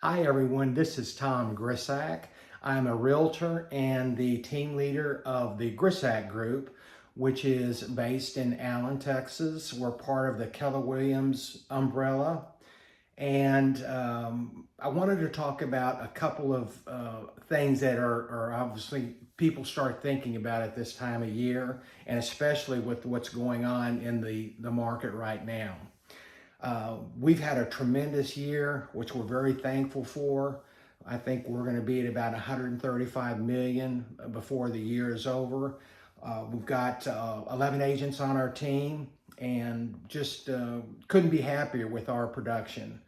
Hi everyone, this is Tom Grisak. I'm a realtor and the team leader of the Grisak Group, which is based in Allen, Texas. We're part of the Keller Williams umbrella. And I wanted to talk about a couple of things that are obviously people start thinking about at this time of year, and especially with what's going on in the market right now. We've had a tremendous year, which we're very thankful for. I think we're going to be at about 135 million before the year is over. We've got 11 agents on our team and just couldn't be happier with our production.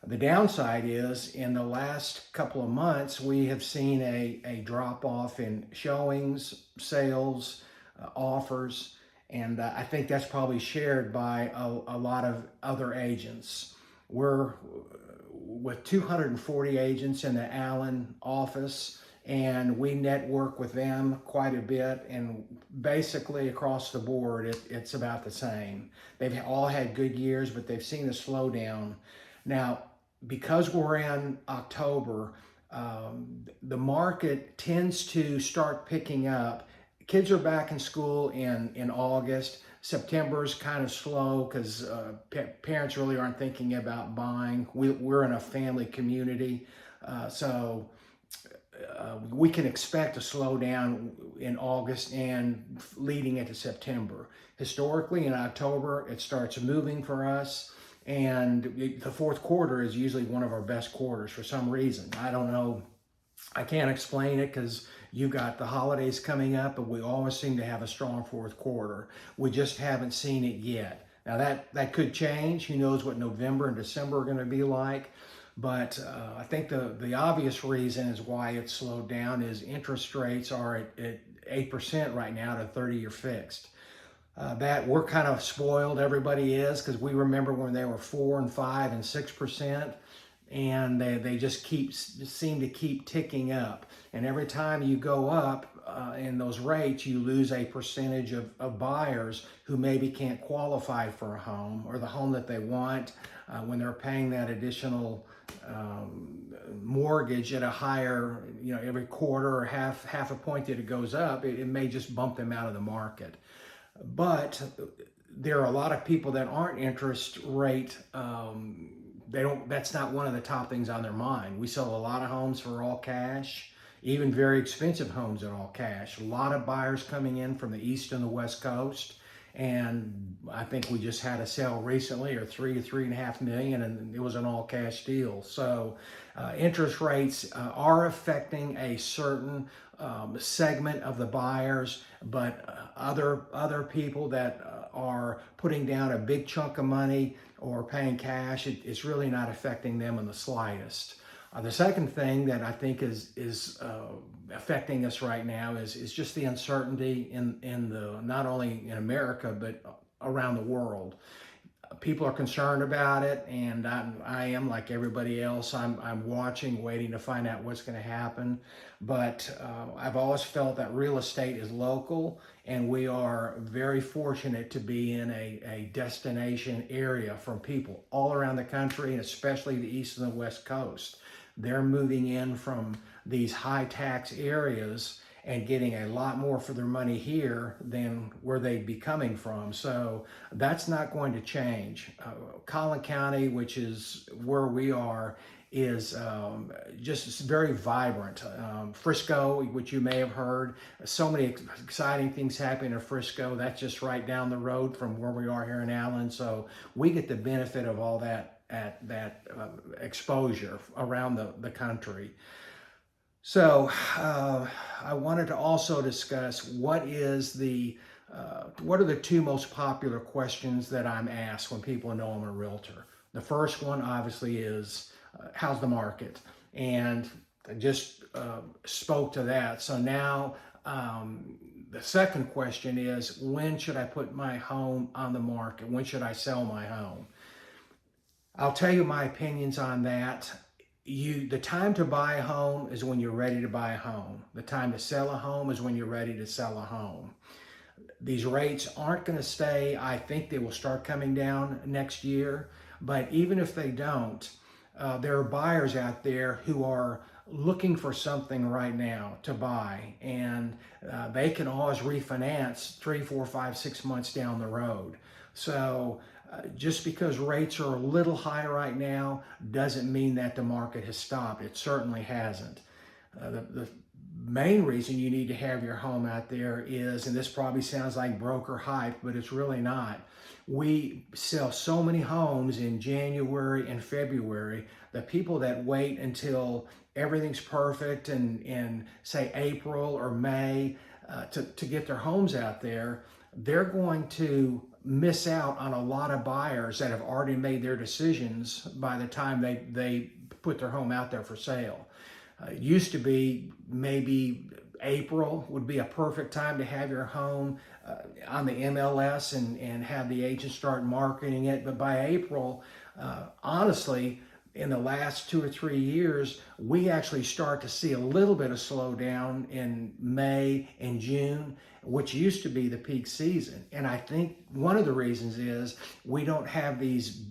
The downside is in the last couple of months, we have seen a drop off in showings, sales, offers, and I think that's probably shared by a lot of other agents. We're with 240 agents in the Allen office, and we network with them quite a bit, and basically across the board it's about the same. They've all had good years, but they've seen a slowdown. Now, because we're in October, the market tends to start picking up. Kids are back in school in August. September is kind of slow because parents really aren't thinking about buying. We're in a family community, so we can expect a slowdown in August and leading into September. Historically, in October, it starts moving for us, and the fourth quarter is usually one of our best quarters for some reason. I don't know. I can't explain it because you've got the holidays coming up, but we always seem to have a strong fourth quarter. We just haven't seen it yet. Now that could change. Who knows what November and December are going to be like? But I think the obvious reason is why it's slowed down is interest rates are at 8% right now to 30-year fixed. That we're kind of spoiled, everybody is, because we remember when they were 4 and 5 and 6%, and they just seem to keep ticking up. And every time you go up in those rates, you lose a percentage of buyers who maybe can't qualify for a home or the home that they want when they're paying that additional mortgage at a higher, every quarter or half a point that it goes up, it may just bump them out of the market. But there are a lot of people that aren't interest rate. They don't. That's not one of the top things on their mind. We sell a lot of homes for all cash, even very expensive homes at all cash. A lot of buyers coming in from the East and the West Coast. And I think we just had a sale recently, or 3.5 million, and it was an all cash deal. So interest rates are affecting a certain segment of the buyers, but other people that are putting down a big chunk of money or paying cash, it's really not affecting them in the slightest. The second thing that I think is affecting us right now is just the uncertainty in the not only in America but around the world. People are concerned about it, and I am like everybody else. I'm watching, waiting to find out what's going to happen. But I've always felt that real estate is local, and we are very fortunate to be in a destination area from people all around the country, and especially the East and the West Coast. They're moving in from these high tax areas and getting a lot more for their money here than where they'd be coming from. So that's not going to change. Collin County, which is where we are, is just very vibrant. Frisco, which you may have heard, so many exciting things happening in Frisco. That's just right down the road from where we are here in Allen. So we get the benefit of all that exposure around the country. So I wanted to also discuss what are the two most popular questions that I'm asked when people know I'm a realtor. The first one obviously is how's the market, and I just spoke to that. So now the second question is, when should I put my home on the market? When should I sell my home? I'll tell you my opinions on that. The time to buy a home is when you're ready to buy a home. The time to sell a home is when you're ready to sell a home. These rates aren't going to stay. I think they will start coming down next year. But even if they don't, there are buyers out there who are looking for something right now to buy, and they can always refinance 3, 4, 5, 6 months down the road. So just because rates are a little high right now doesn't mean that the market has stopped. It certainly hasn't. The main reason you need to have your home out there is, and this probably sounds like broker hype, but it's really not. We sell so many homes in January and February. The people that wait until everything's perfect in say April or May to get their homes out there, they're going to miss out on a lot of buyers that have already made their decisions by the time they put their home out there for sale. It used to be maybe April would be a perfect time to have your home on the MLS and have the agent start marketing it. But by April, honestly, in the last 2 or 3 years, we actually start to see a little bit of slowdown in May and June, which used to be the peak season. And I think one of the reasons is we don't have these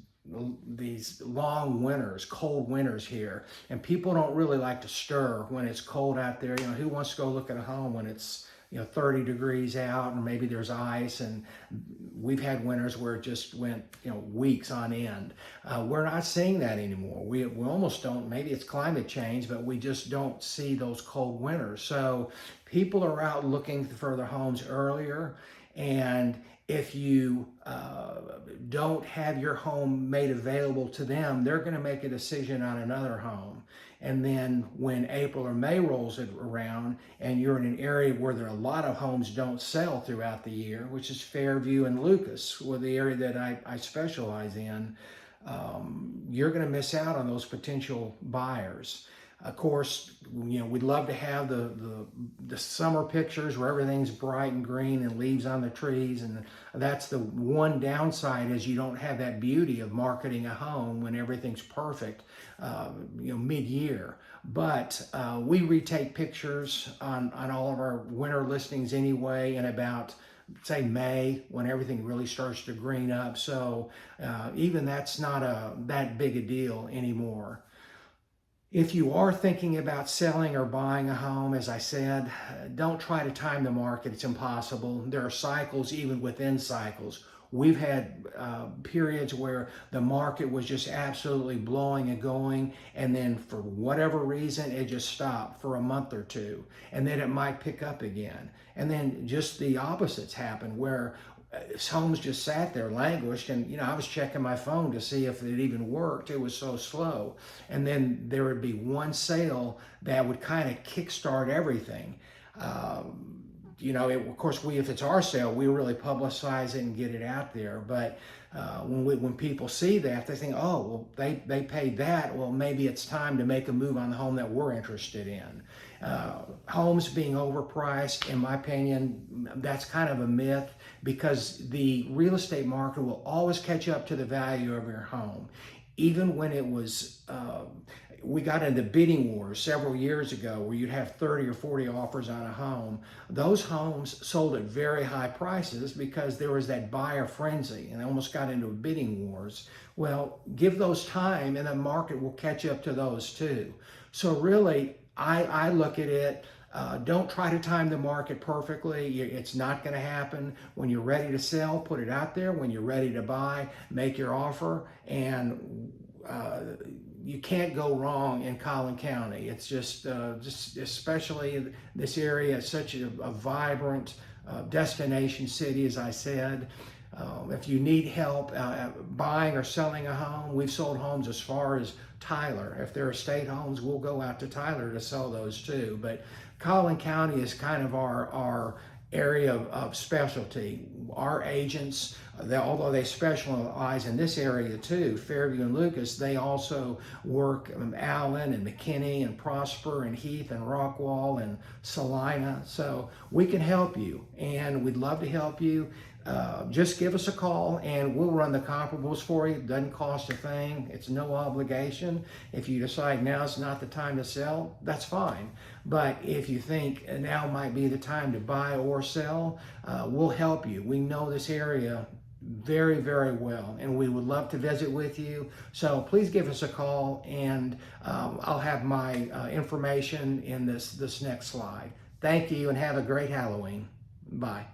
long winters, cold winters here, and people don't really like to stir when it's cold out there. Who wants to go look at a home when it's 30 degrees out and maybe there's ice? And we've had winters where it just went weeks on end. We're not seeing that anymore. We almost don't. Maybe it's climate change, but we just don't see those cold winters. So people are out looking for their homes earlier, and if you don't have your home made available to them, they're going to make a decision on another home. And then when April or May rolls around and you're in an area where there are a lot of homes don't sell throughout the year, which is Fairview and Lucas, or the area that I specialize in, you're going to miss out on those potential buyers. Of course, we'd love to have the summer pictures where everything's bright and green and leaves on the trees, and that's the one downside, is you don't have that beauty of marketing a home when everything's perfect, mid-year. But we retake pictures on all of our winter listings anyway, in about say May, when everything really starts to green up. So even that's not that big a deal anymore. If you are thinking about selling or buying a home, as I said, don't try to time the market. It's impossible. There are cycles even within cycles. We've had periods where the market was just absolutely blowing and going, and then for whatever reason, it just stopped for a month or two, and then it might pick up again. And then just the opposites happen, where homes just sat there, languished, and I was checking my phone to see if it even worked. It was so slow. And then there would be one sale that would kind of kickstart everything. Of course, if it's our sale, we really publicize it and get it out there. But when people see that, they think, oh, well, they paid that. Well, maybe it's time to make a move on the home that we're interested in. Homes being overpriced, in my opinion, that's kind of a myth, because the real estate market will always catch up to the value of your home. Even when it was, we got into bidding wars several years ago where you'd have 30 or 40 offers on a home. Those homes sold at very high prices because there was that buyer frenzy, and they almost got into bidding wars. Well, give those time and the market will catch up to those too. So really, I look at it, don't try to time the market perfectly. It's not going to happen. When you're ready to sell, put it out there. When you're ready to buy, make your offer. And you can't go wrong in Collin County. It's just especially this area, is such a vibrant destination city, as I said. If you need help buying or selling a home, we've sold homes as far as Tyler. If they're estate homes, we'll go out to Tyler to sell those too. But Collin County is kind of our area of specialty. Our agents, although they specialize in this area too, Fairview and Lucas, they also work in Allen and McKinney and Prosper and Heath and Rockwall and Salina. So we can help you, and we'd love to help you. Just give us a call and we'll run the comparables for you. It doesn't cost a thing. It's no obligation. If you decide now's not the time to sell, that's fine. But if you think now might be the time to buy or sell, we'll help you. We know this area very, very well, and we would love to visit with you. So please give us a call, and I'll have my information in this next slide. Thank you, and have a great Halloween. Bye.